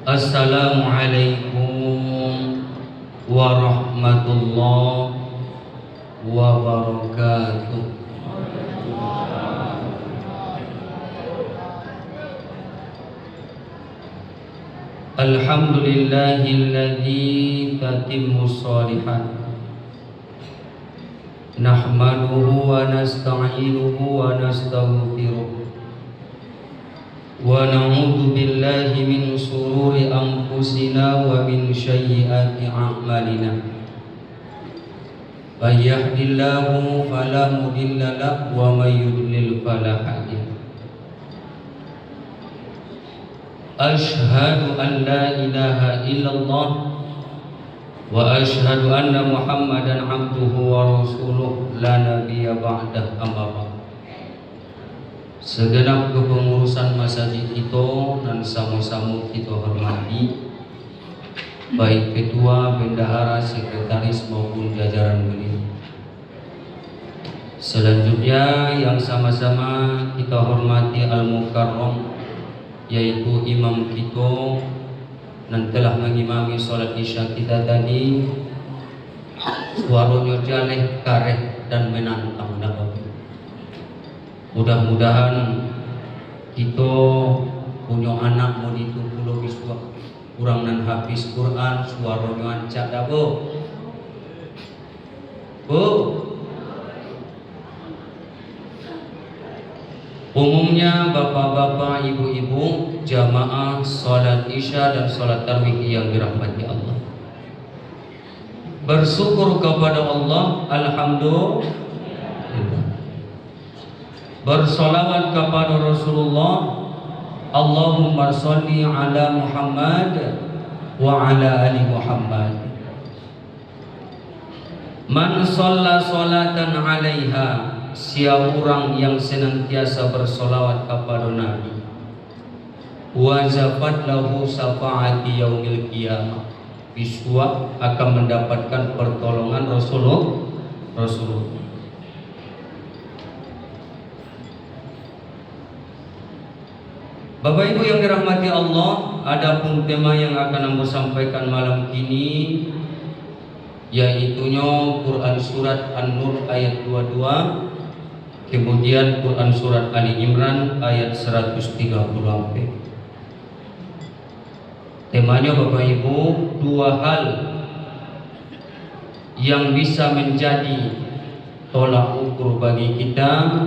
Assalamualaikum warahmatullahi wabarakatuh. Alhamdulillahilladzi tatimmus shalihat. Nahmaduhu wa nasta'inuhu wa nastaghfiruh. Wa na'udzu billahi min shururi anfusina wa min sayyiati a'malina. May yahdihillahu fala mudilla lahu wa may yudlil fala hadiya. Asyhadu an la ilaha illallah wa asyhadu anna Muhammadan abduhu wa rasuluh la nabiyya ba'dah amma ba'd. Segenap kepengurusan masjid itu dan sama-sama kita hormati, baik ketua, bendahara, sekretaris maupun jajaran beliau. Selanjutnya yang sama-sama kita hormati Al-Mukarram, yaitu imam kita dan telah mengimami sholat isya kita tadi. Suaranya jaleh, kareh dan menantang dapat. Mudah-mudahan kita punya anak mau itu pulau biswa kurang dan hafiz Quran, suaranya ancak dah bu. Umumnya bapak-bapak, ibu-ibu, jamaah sholat isya dan sholat tarawih yang dirahmati Allah, bersyukur kepada Allah, alhamdulillah. Bersolawat kepada Rasulullah, Allahumma sholli ala Muhammad wa ala ali Muhammad. Man shalla sholatan alaiha, siapa orang yang senantiasa bersolawat kepada Nabi, wajafat lahu syafaati yaumil qiyamah, biswa akan mendapatkan pertolongan Rasulullah. Bapak Ibu yang dirahmati Allah, adapun tema yang akan Ambo sampaikan malam ini yaitunya Quran surat An-Nur ayat 22, kemudian Quran surat Ali Imran ayat 130. Temanya Bapak Ibu, dua hal yang bisa menjadi tolak ukur bagi kita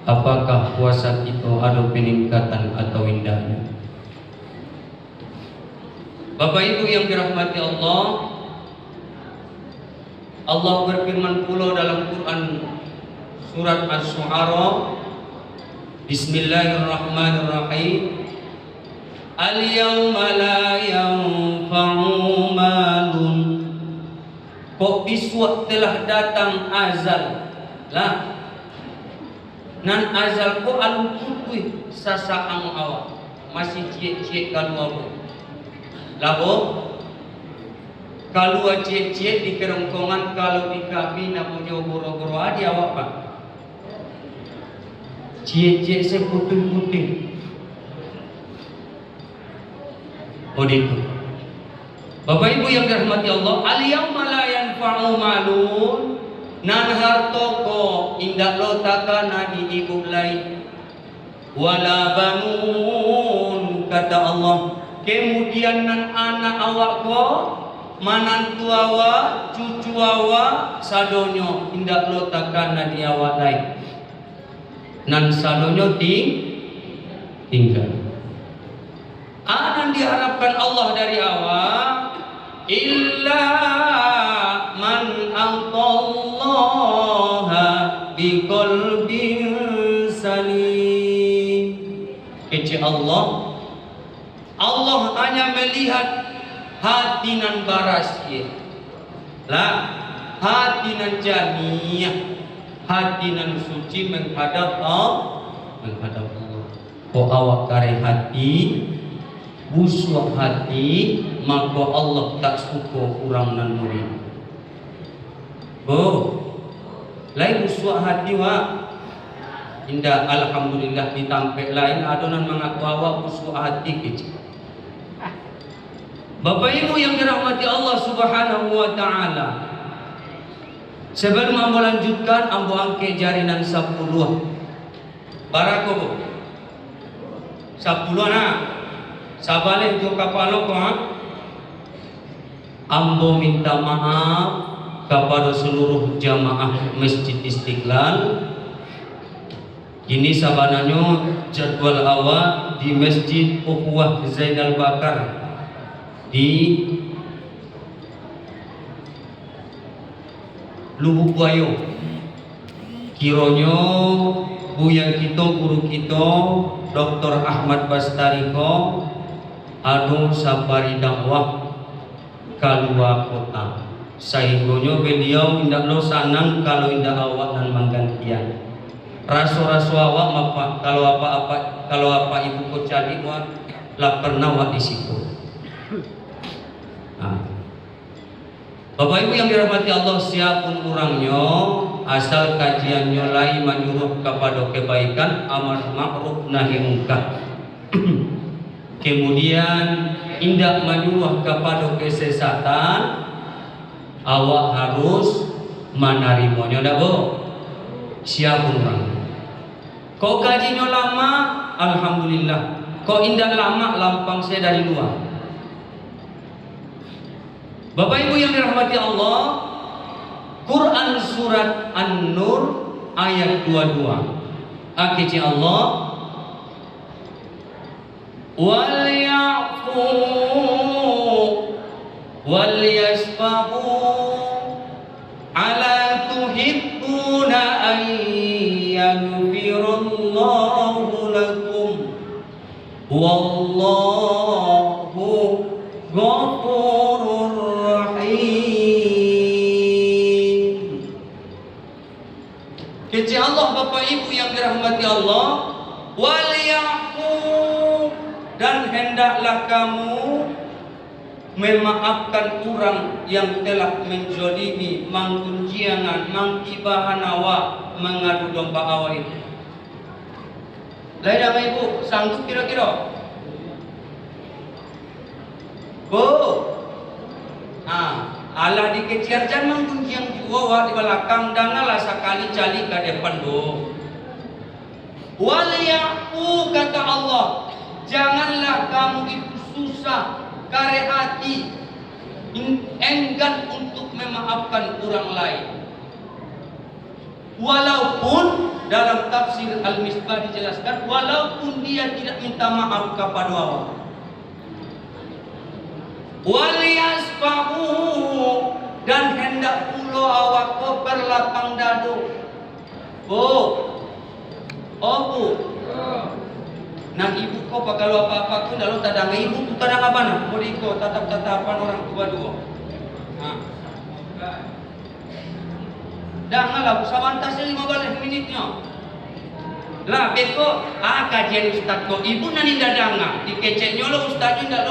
apakah puasa kita ada peningkatan atau indahnya. Bapak Ibu yang dirahmati Allah, Allah berfirman pula dalam Quran surat Asy-Syu'ara, Bismillahirrahmanirrahim, Al-yawma la yanfa'u malun. Kok biswa telah datang azal lah, nan azal ko alu putui sasaang awak masih cie-cie kalau apa labo kalau cie-cie di kerongkongan, kalau di kabin punya goro-goro adi awak pak cie-cie seputih-putih itu. Bapak Ibu yang dirahmati Allah, al-yawma la yanfa'u malun, nan hartoko indak lotakana di ibublai wala banun, kata Allah. Kemudian nan anak awak ko, manantu awak, cucu awak, sadonyo indak lotakana di awak lain, nan sadonyo tinggal. Anan diharapkan Allah dari awak, illa man atallaha biqalbin salim. Kece Allah hanya melihat hati nan barasia lah, hati nan jamiyah, hati nan suci menghadap Allah. Kok awak kare hati, busuk hati, maka Allah tak suka kurang nan murid. Lain busuk hati wa indah, alhamdulillah ditampek lain adonan mengaku awak busuk hati kecil. Bapak Ibu yang dirahmati Allah Subhanahu wa taala. Sebelum ambo lanjutkan, ambo angke jarinan 10. Barako bu. 10 anak. Sabale jo kapalo ko. Ambo minta maaf kepada seluruh jamaah Masjid Istiqlal. Ini sabananya jadwal awal di Masjid Ukhuwah Zainal Bakar di Lubuk Buayo. Kironyo buyang kita, guru kita Dr. Ahmad Bastariko anu sabari dakwah kalua kota. Sehingga beliau indak lo sanang kalau indak awak dan menggantian. Rasu-rasu awak apa kalau apa ibu ko cari wak lah pernah wak di situ. Nah. Bapak Ibu yang dirahmati Allah, siapun orangnya asal kajiannya lain menyuruh kepada kebaikan, amar ma'ruf nahi munkar. Kemudian indak menyuruh kepada kesesatan, awak harus menerimanya. Dah bu, siapun orang. Kau kajinya lama, alhamdulillah. Kau indak lama, lampang saya dari luar. Bapak Ibu yang dirahmati Allah, Quran surat An-Nur ayat 22. Akiji Allah, wal ya'fu wal yasfahu ala tuhibbuna an yaghfirallahu lakum wallahu ghafurur kecil Allah. Bapak Ibu yang dirahmati Allah, waliyahu, dan hendaklah kamu memaafkan orang yang telah menzalimi, mangkunjiangan, mangkibahan awak, mengadu domba awak itu. Lain Bapak Ibu, sanggup kira-kira? Bu, Allah dikejar jangan menggunjing jiwa di belakang, janganlah sekali cali ke depan bu. Waliyaku, kata Allah, janganlah kamu itu susah, kare hati, enggan untuk memaafkan orang lain. Walaupun dalam tafsir Al-Misbah dijelaskan, walaupun dia tidak minta maaf kepada Allah. Waliyasfahu, dan hendak pula awak ko berlapang dadu. Bu, bu. Nah ibu ko kalau apa-apa ku dalam tadang ibu ku tadang apa nah? Mau diko tatap-tatapan orang tua dua. Nah. Janganlah sabantasnya 15 menitnya. Lah beko kajian ustaz ko ibu nani dadanga dikeceknya lo ustaznya ndak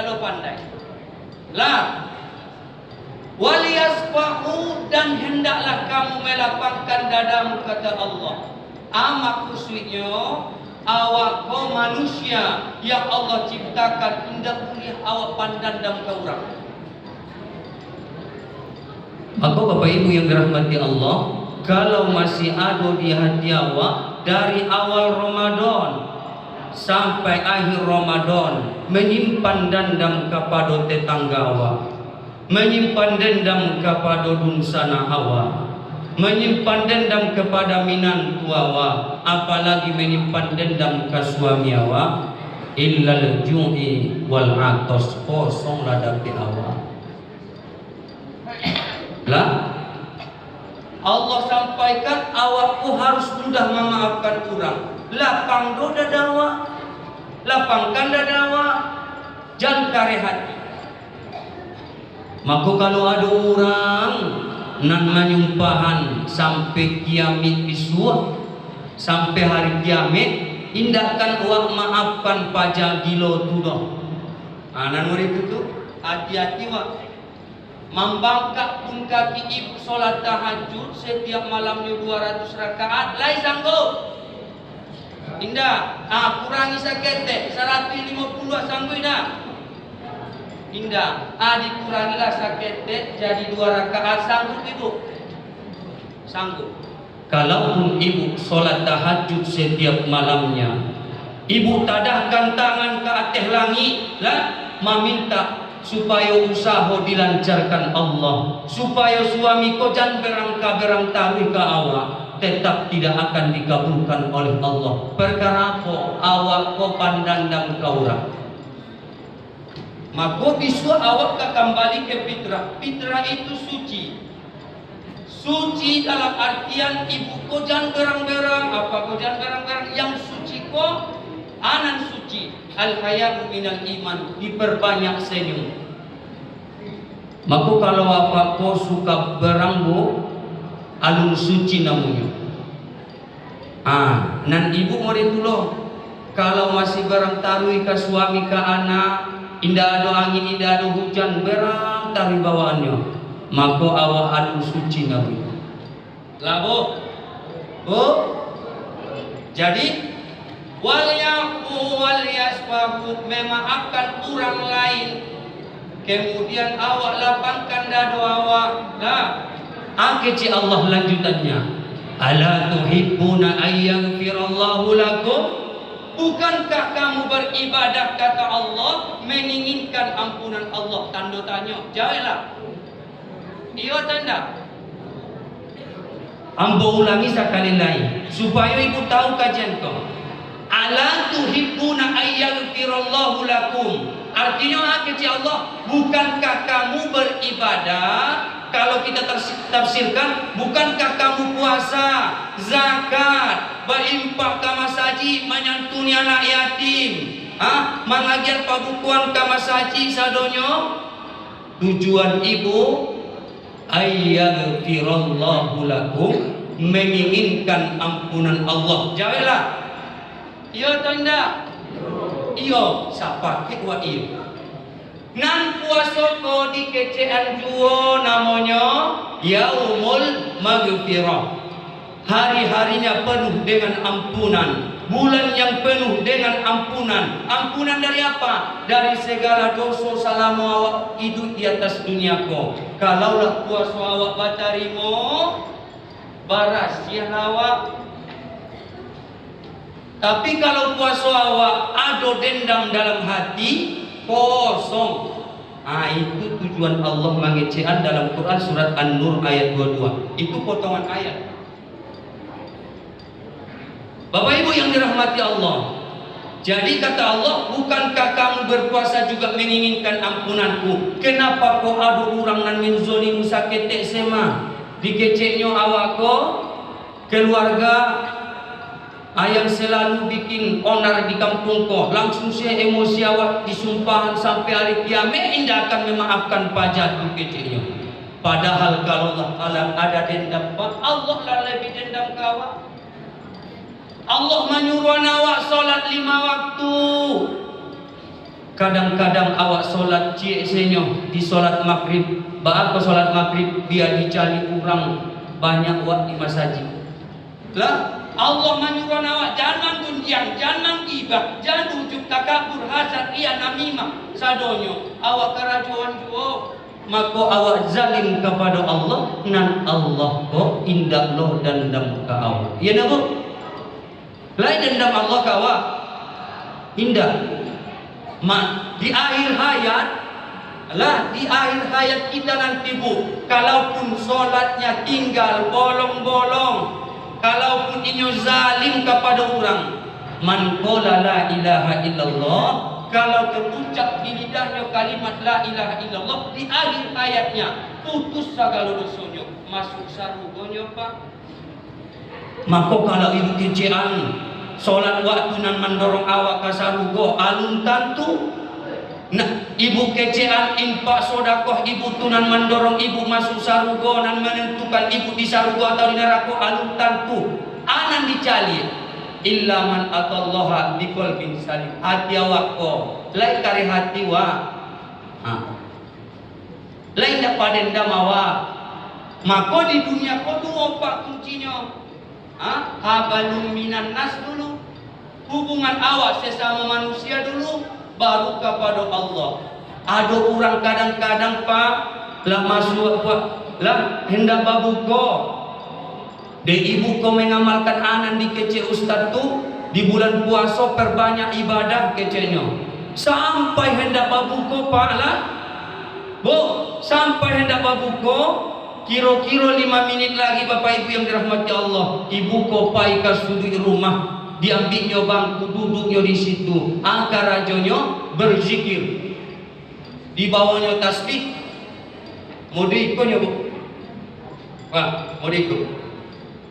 lo pandai. Lah waliyasfahu, dan hendaklah kamu melapangkan dadamu, kata Allah. Maksudnya awak kau manusia yang Allah ciptakan, hendak boleh awak pandang dan orang. Maka Bapak Ibu yang dirahmati Allah, kalau masih ada di hati awak dari awal Ramadan sampai akhir Ramadan menyimpan dendam kepada tetangga awak, menyimpan dendam kepada dunsana awak, menyimpan dendam kepada minantu awak, apalagi menyimpan dendam ke suami awak, illal ju'i wal atos, kosong ladapi awak. Lah Allah sampaikan awakku harus mudah memaafkan orang. Lapang do dadawa, lapangkan dadawa, jangan kare hati. Maka kalau ada orang nan menyumpahan sampai kiamat besok, sampai hari kiamat, indahkan awak maafkan pajak gilo tu dah. Nan murid itu hati-hati wak. Membangkak pun kaki ibu solat tahajud setiap malamnya 200 rakaat, lai sanggup. Indah, kurangi sakete 150 sanggup dah. Indah. Dikurangilah saketek jadi 2 rakaat. Sanggup ibu? Sanggup. Kalaupun ibu sholat tahajud setiap malamnya, ibu tadahkan tangan ke atas langit lah, meminta supaya usaha dilancarkan Allah, supaya suami ko jangan berang taruh ke awak, tetap tidak akan dikabulkan oleh Allah. Perkara apa? Awak ko pandandang ke orang. Maka bisu awak ke kembali ke fitrah. Fitrah itu suci. Suci dalam artian ibu ko jangan berang-berang. Apa ko jangan berang-berang? Yang suci ko anan suci. Al-hayatu minal iman. Diperbanyak senyum. Maka kalau apa ko suka beranggo, alun suci namanya. Nan ibu mau dituloh. Kalau masih barang taruh ke suami ke anak, indah ada angin, indah ada hujan, berang taruh bawaannya, maka awak alun suci namanya. Labo, jadi wal yafu wal yasfahu, memaafkan orang lain. Kemudian awak lapangkan dadu awak. Keci Allah lanjutannya. Ala tuhibbuna ayyaghfirallahu lakum? Bukankah kamu beribadah kata Allah menginginkan ampunan Allah? Tanda tanya. Jawablah. Iya tanda. Ambo ulangi sekali lagi supaya ibu tahu kajian kau. Ala tuhibbuna ayyaghfirallahu lakum? Artinya keci Allah, bukankah kamu beribadah? Kalau kita tafsirkan, bukankah kamu puasa, zakat, berinfak ke masjid, menyantuni anak yatim, mengajar pabukuan ke masjid sadonyo? Tujuan ibu ayyaghfirallahu lakum, menginginkan ampunan Allah. Jawablah. Iya tanda. Iyo, siapa kedua iyo? Nan puasa ko di kecean juo namanya Yaumul Maghfirah. Hari-harinya penuh dengan ampunan, bulan yang penuh dengan ampunan. Ampunan dari apa? Dari segala dosa selama awak hidup di atas dunia ko. Kalaulah puasa awak batarimo, baras ya awak. Tapi kalau puasa awak ada dendam dalam hati, kosong. Itu tujuan Allah mengecehan dalam Quran surat An-Nur ayat 22. Itu potongan ayat. Bapak Ibu yang dirahmati Allah. Jadi kata Allah, bukankah kamu berpuasa juga menginginkan ampunanku? Kenapa kau ada orang nan menzolim saketek sema? Dikeceknya awak ko, keluarga yang selalu bikin onar di kampung ko, langsung saya emosi awak disumpahan sampai hari kiamat, indah akan memaafkan pajak tu kecilnya. Padahal kalau Allah ada dendam, Allah lah lebih dendam ke awak. Allah menyuruh awak solat 5 waktu. Kadang-kadang awak solat ciesenyo di solat maghrib, apa solat maghrib dia dicari orang banyak awak di masjid. Lah Allah menyuruh awak jangan menggunjang, jangan menggibah, jangan ujuk takabur, hasad, riya, namimah, sadonyo. Awak kerajuan juo, maka awak zalim kepada Allah, nan Allah kok indah loh dendam ke awak. Ya nabo? Lain dendam Allah ke awak, indah. Di akhir hayat, di akhir hayat kita nanti bu, kalaupun solatnya tinggal bolong-bolong, kalaupun inyo zalim kepada orang, man qala la ilaha illallah, kalau terucap di lidahnya kalimat la ilaha illallah, di akhir hayatnya putus segala dosanya, masuk sarugonya pak. Maka kalau ibu kecean solat waktu nan mendorong awak ke sarugo alun tantu. Nah, ibu kecean infak sodakoh ibu tunan mendorong ibu masuk sarugo nan menentukan ibu di sarugo atau di neraka alun tantu. Anan dicali illa man atallaha biqalbin salim. Hati awak ko lain kari hati wa. Lain dapat dendam awak. Maka di dunia ko tu opak kuncinya. Habalum minan nas dulu. Hubungan awak sesama manusia dulu, baru kepada Allah. Ada orang kadang-kadang Pak lah masuk Pak lah hendak babuko. De ibu kau mengamalkan anan di kece ustad tu di bulan puasa perbanyak ibadah kecenya. Sampai hendak babuko Pak lah. Bu, sampai hendak babuko kira-kira 5 menit lagi Bapak Ibu yang dirahmati Allah, ibu kau pai ke sudut rumah, diambilnya bangku duduknya di situ, angka rajonya berzikir, dibawanya tasbih, mau diikutnya Bu, Pak, mau diikut.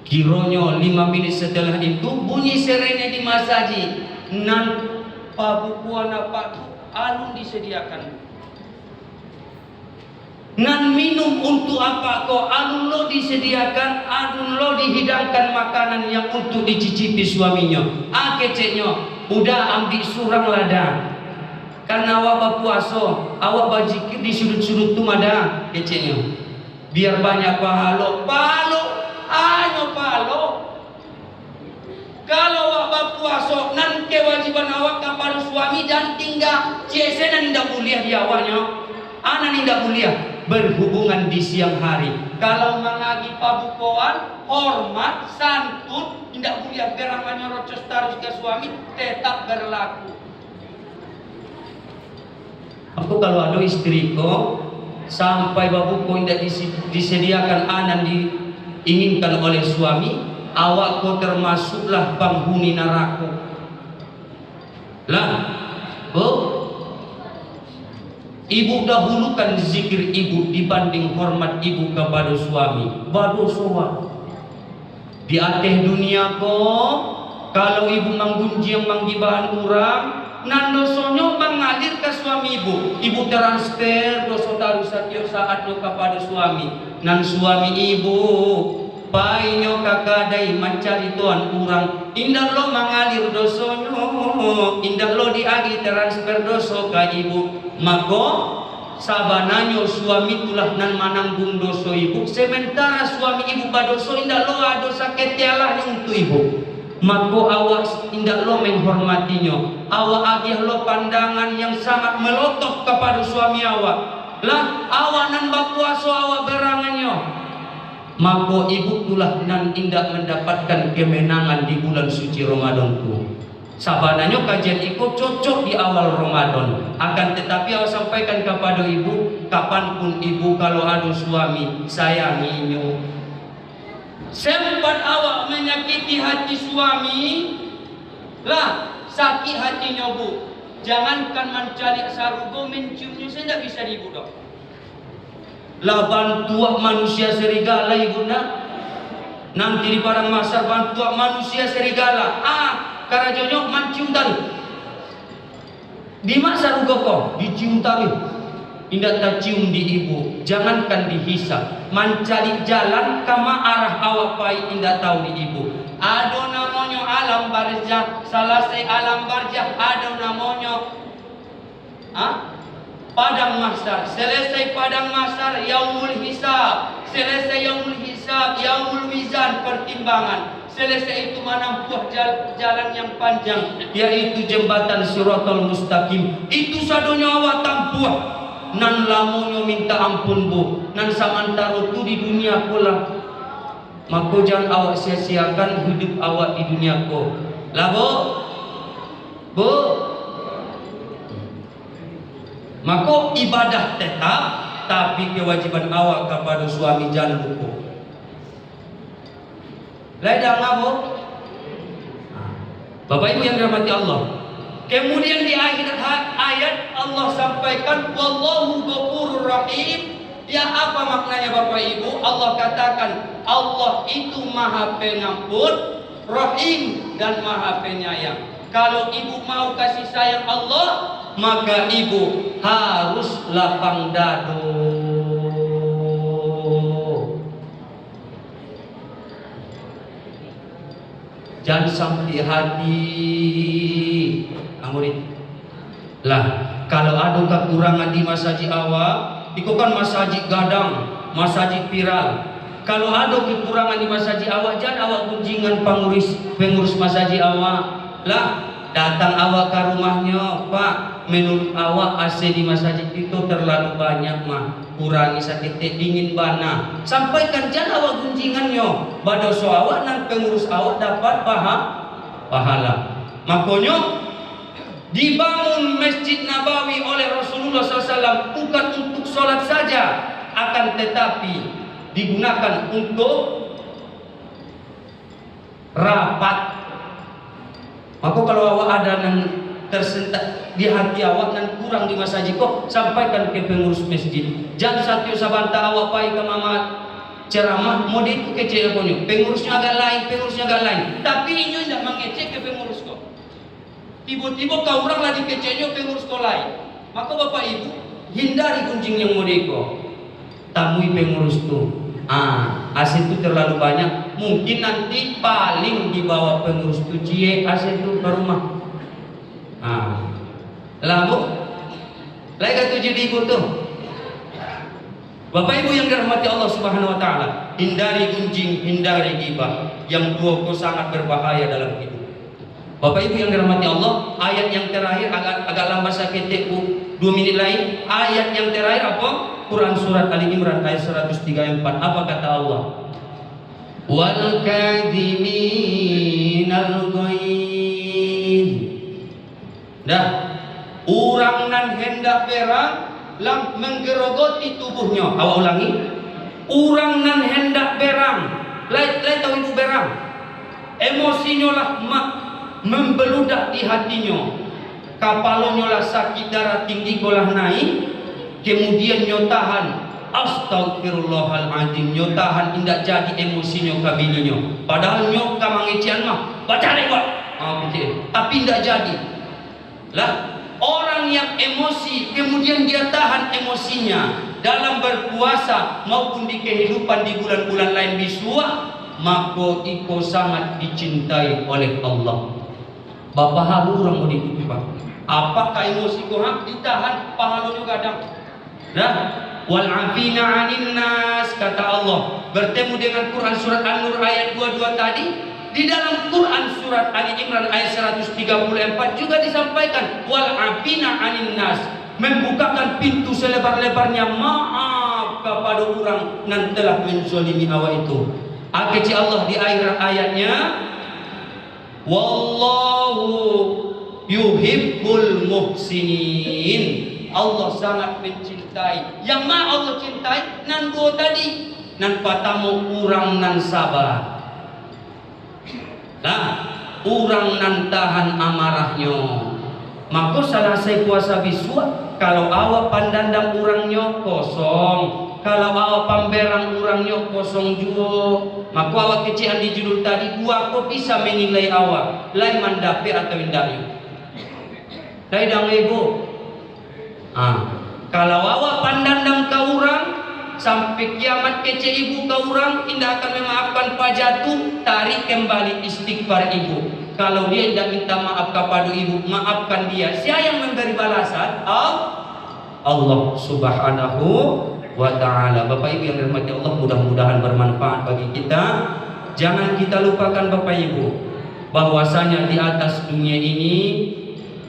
Kiranya 5 menit setelah itu bunyi serene di masjid, nan pabukuan apa tu alun disediakan. Nan minum untuk apa kau alun lo disediakan, alun lo dihidangkan makanan yang untuk dicicipi suaminya. Keceknya udah ambil surang lada. Karena awak berpuasa, awak berzikir di sudut-sudut tu ada keceknya. Biar banyak pahala, hanya pahala. Kalau awak berpuasa, nan kewajiban awak kepada suami dan tinggal cese nan tidak mulia di awaknya. Anak tidak mulia berhubungan di siang hari. Kalau mengagi pabukoan, hormat, santun, tidak mulia gerangannya rocos tarus ke suami tetap berlaku. Aku kalau ada istriku sampai babuko tidak disediakan anan diinginkan oleh suami, awakku termasuklah penghuni neraka. Lah, Bu, ibu dahulukan zikir ibu dibanding hormat ibu kepada suami. Badosowa di atas dunia kok kalau ibu menggunjing manggibahan orang, nan dosonyo mengalir ke suami ibu. Ibu transfer dosa tarusatyo saat lo kepada suami. Nan suami ibu painyo kakadai mencari tuan orang. Indah lo mengalir dosonyo, indah lo diagi transfer dosa ke ibu. Maka sabananyo suami itulah nan mananggung dosa ibu. Sementara suami ibu badoso indah lo ada sakit tialahnya untuk ibu. Maka awak indah lo menghormatinya. Awak agih lo pandangan yang sangat melotot kepada suami awak. Lah awak nan berpuasa awak berangannya. Maka ibu itulah nan indah mendapatkan kemenangan di bulan suci Ramadan tu. Sabananya kajian ikut cocok di awal Ramadan. Akan tetapi awak sampaikan kepada ibu, kapanpun ibu kalau ada suami, sayanginya. Sempat awak menyakiti hati suami, lah sakit hatinya Bu. Jangankan mencari sarugo, menciumnya saya tidak bisa ibu dok. Lah bantuan manusia serigala ibu nak. Nanti di barang masar bantuan manusia serigala. Karajonyo mencium tali. Di masa rugoko dicium tali. Indah tak cium di ibu. Jangankan dihisap. Mencari jalan kama arah awak pai indah tahu di ibu. Ada namanya alam barzah. Selesai alam barzah ada namanya padang mahsyar. Selesai padang mahsyar yaumul hisab. Selesai yaumul hisab, yaumul mizan, pertimbangan. Selesai itu menempuh jalan yang panjang, yaitu jembatan Siratal Mustaqim. Itu sadonya awak tempuh. Nan lamunyo minta ampun Bu. Nan samantara tu di dunia pula. Maka jangan awak sia-siakan hidup awak di dunia ko. Lah Bu. Maka ibadah tetap, tapi kewajiban awak kepada suami jangan lupa. Lain Bu. Bapak Ibu yang dirahmati Allah. Kemudian di akhir ayat Allah sampaikan wallahu ghafurur rahim. Ya apa maknanya Bapak Ibu? Allah katakan Allah itu Maha Pengampun, Rahim dan Maha Penyayang. Kalau ibu mau kasih sayang Allah, maka ibu harus lapang dado. Jangan sampai hati murid. Lah, kalau ada kekurangan di masjid awak, itu kan masjid gadang, masjid viral. Kalau ada kekurangan di masjid awak, jangan awak kunjungan pengurus masjid awak. Lah, datang awak ke rumahnya, Pak, menurut awak AC di masjid itu terlalu banyak mah, kurangi sakit dingin bana. Sampaikan jangan awak gunjingannya, badoso awak dan pengurus awak dapat pahala. Makanya dibangun Masjid Nabawi oleh Rasulullah SAW bukan untuk sholat saja, akan tetapi digunakan untuk rapat. Maka kalau awak ada yang tersentak di hati awak dan kurang di masjid kok, sampaikan ke pengurus masjid. Jangan satu sabanta awak pai ke mama ceramah mau itu kece punya. Pengurusnya agak lain, tapi ini tidak mengecek ke pengurus kok. Tiba-tiba kau orang lagi kecenya pengurus kau lain. Maka bapak ibu hindari kunjing yang modeko. Tamui pengurus tu. Aset itu terlalu banyak. Mungkin nanti paling di bawah pengurus tu cie aset itu ke rumah. Lalu lagi kata jadi ikut tu. Bapak ibu yang dirahmati Allah Subhanahu Wa Taala, hindari gunjing, hindari gibah. Yang dua itu sangat berbahaya dalam hidup. Bapak ibu yang dirahmati Allah, ayat yang terakhir agak lambat sakit 2 menit lain. Ayat yang terakhir apa? Quran surat Ali Imran ayat 134. Apa kata Allah? Wal kadhiminal ghaidh. Dah, urang nan hendak berang lang menggerogoti tubuhnya. Awak ulangi. Urang nan hendak berang, lai tahu ibu berang. Emosinya lah membeludak di hatinya, kapalnya lah sakit darah tinggi golah naik, kemudian nyotahan astagfirullahaladzim, nyotahan indak jadi emosinya kabininya, padahal nyoka mangecian mah baca lewat tapi indak jadi lah. Orang yang emosi kemudian dia tahan emosinya dalam berpuasa maupun di kehidupan di bulan-bulan lain bisua, maka iko sangat dicintai oleh Allah. Bapak halu orang mau diikuti pak. Apakah emosi kau ditahan pahalanya kadang. Dah. Wal afina 'anil nas kata Allah. Bertemu dengan Quran surat An-Nur ayat 22 tadi. Di dalam Quran surat Ali Imran ayat 134 juga disampaikan wal afina 'anil nas, membukakan pintu selebar-lebarnya maaf kepada orang yang telah menzalimi awak itu. Keci Allah di akhir ayatnya, wallahu yuhibbul muhsinin. Allah sangat mencintai. Yang mana Allah cintai? Nan dua tadi, nan patamu urang nan sabar. Nah, urang nan tahan amarahnya. Maka selesai puasa biswa, kalau awak pandandang urangnya kosong, kalau awak pamberang urangnya kosong juga. Maka awak kecian di judul tadi, dua kok bisa menilai awak, lain mandapi atau indahnya. Lain dang ibu. Kalau awak pandandang ke urang, sampai kiamat kece ibu ke urang, tidak akan memaafkan pajatu, tarik kembali istighfar ibu. Kalau dia tidak minta maaf kepada ibu, maafkan dia. Siapa yang memberi balasan? Allah Subhanahu wa Ta'ala. Bapak ibu yang dirahmati Allah, mudah-mudahan bermanfaat bagi kita. Jangan kita lupakan Bapak ibu, bahwasanya di atas dunia ini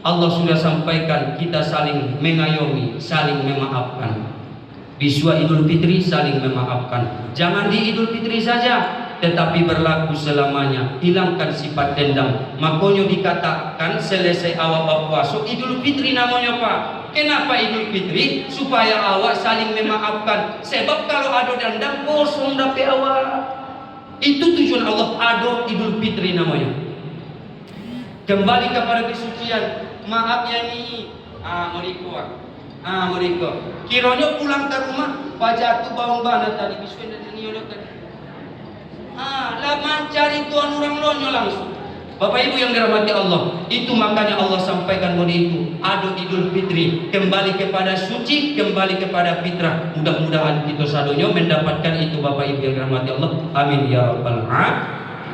Allah sudah sampaikan kita saling mengayomi, saling memaafkan. Biswa Idul Fitri saling memaafkan. Jangan di Idul Fitri saja, tetapi berlaku selamanya. Hilangkan sifat dendam. Makanya dikatakan selesai awak berpuasa Idul Fitri namanya Pak. Kenapa Idul Fitri? Supaya awak saling memaafkan. Sebab kalau ada dendam kosong dapat awak. Itu tujuan Allah ada Idul Fitri namanya. Kembali kepada kesucian. Maaf ya nih. Mereka kiranya pulang ke rumah pajatu bawang bana tadi biskuit dan niolok tadi. Lah cari tuan orang lonyo langsung. Bapak ibu yang dirahmati Allah, itu makanya Allah sampaikan modi itu ada Idul Fitri, kembali kepada suci, kembali kepada fitrah. Mudah-mudahan kita sadonya mendapatkan itu Bapak ibu yang dirahmati Allah. Amin ya rabbal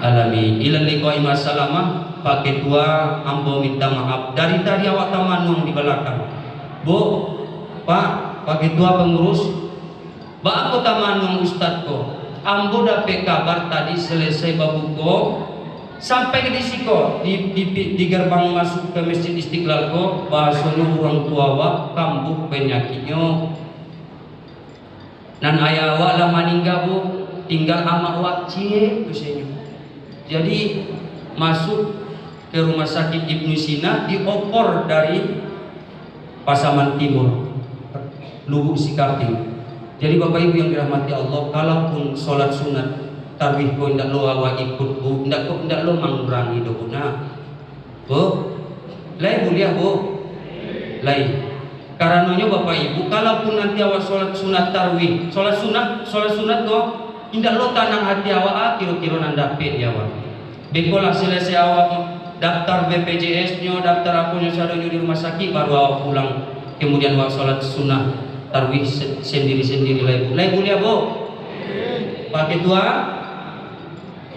alamin. Ila liqa'i masalamah. Pak Ketua, ambo minta maaf dari tadi awak tamanung di belakang. Bu, Pak Ketua pengurus, Ba aku tamanung ustadku. Ambo dapat kabar tadi selesai babuko, Sampai ke disiko di gerbang masuk ke Masjid Istiqlal kok bahasanya orang tua wa kambuh penyakitnya nan ayah wa lah maninggal bu tinggal ama wa cie kusenya. Jadi masuk ke rumah sakit Ibnu Sina diopor dari Pasaman Timur Lubuk Sikaping. Jadi Bapak Ibu yang dirahmati Allah, kalaupun sholat sunat tarawih ko ndak lo awa ikut bu, ndak lo mengurangi doguna. Bu, lain mulia bu, lain. Karenanya Bapak Ibu, kalaupun nanti awak sholat sunat tarawih, sholat sunat ko, ndak lo tanang hati awak kira-kira nanda pet ya awak. Bekolah selesai awak daftar BPJS-nya, daftar akunnya sadonya di rumah sakit, baru awak pulang. Kemudian awak sholat sunat tarawih sendiri-sendiri lain mulia bu. Pakai tua.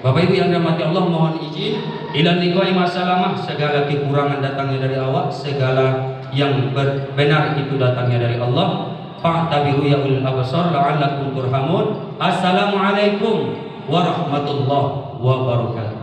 Bapak Ibu yang dirahmati Allah, mohon izin ilan liqa'i masalamah, segala kekurangan datangnya dari awak, segala yang benar itu datangnya dari Allah. Fa'tabiru ya ulil absar la'allakum turhamun. Assalamualaikum warahmatullahi wabarakatuh.